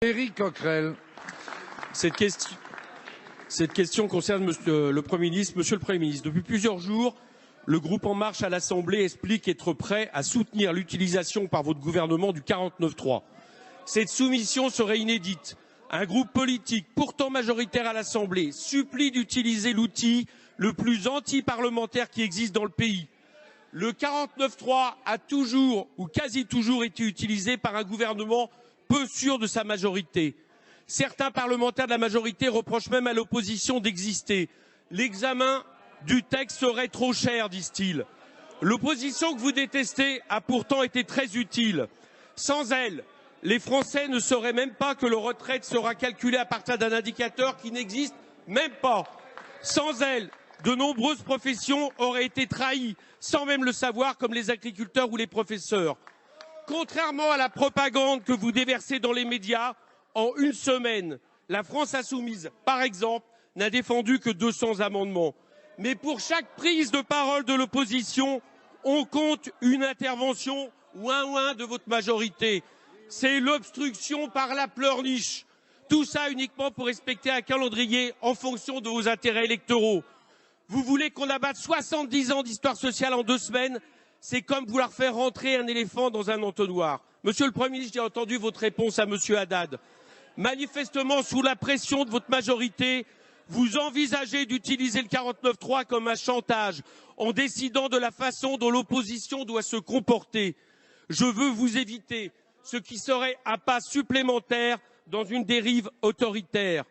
Éric Coquerel. Cette question concerne le Premier ministre. Monsieur le Premier ministre, depuis plusieurs jours, le groupe En Marche à l'Assemblée explique être prêt à soutenir l'utilisation par votre gouvernement du 49.3. Cette soumission serait inédite. Un groupe politique, pourtant majoritaire à l'Assemblée, supplie d'utiliser l'outil le plus anti-parlementaire qui existe dans le pays. Le 49.3 a toujours ou quasi toujours été utilisé par un gouvernement peu sûr de sa majorité. Certains parlementaires de la majorité reprochent même à l'opposition d'exister. L'examen du texte serait trop cher, disent-ils. L'opposition que vous détestez a pourtant été très utile. Sans elle, les Français ne sauraient même pas que leur retraite sera calculée à partir d'un indicateur qui n'existe même pas. Sans elle, de nombreuses professions auraient été trahies, sans même le savoir, comme les agriculteurs ou les professeurs. Contrairement à la propagande que vous déversez dans les médias, en une semaine, la France insoumise, par exemple, n'a défendu que 200 amendements. Mais pour chaque prise de parole de l'opposition, on compte une intervention ouin-ouin de votre majorité. C'est l'obstruction par la pleurniche. Tout ça uniquement pour respecter un calendrier en fonction de vos intérêts électoraux. Vous voulez qu'on abatte 70 ans d'histoire sociale en 2 semaines? C'est comme vouloir faire rentrer un éléphant dans un entonnoir. Monsieur le Premier ministre, j'ai entendu votre réponse à Monsieur Haddad. Manifestement, sous la pression de votre majorité, vous envisagez d'utiliser le 49.3 comme un chantage en décidant de la façon dont l'opposition doit se comporter. Je veux vous éviter ce qui serait un pas supplémentaire dans une dérive autoritaire.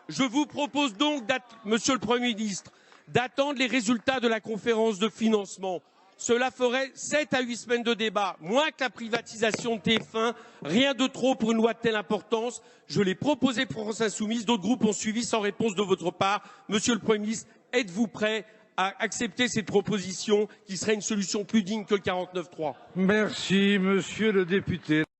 Je vous propose donc, Monsieur le Premier ministre, d'attendre les résultats de la conférence de financement. Cela ferait 7 à 8 semaines de débat, moins que la privatisation de TF1, rien de trop pour une loi de telle importance. Je l'ai proposé pour France Insoumise, d'autres groupes ont suivi sans réponse de votre part. Monsieur le Premier ministre, êtes-vous prêt à accepter cette proposition qui serait une solution plus digne que le 49.3 ? Merci, monsieur le député.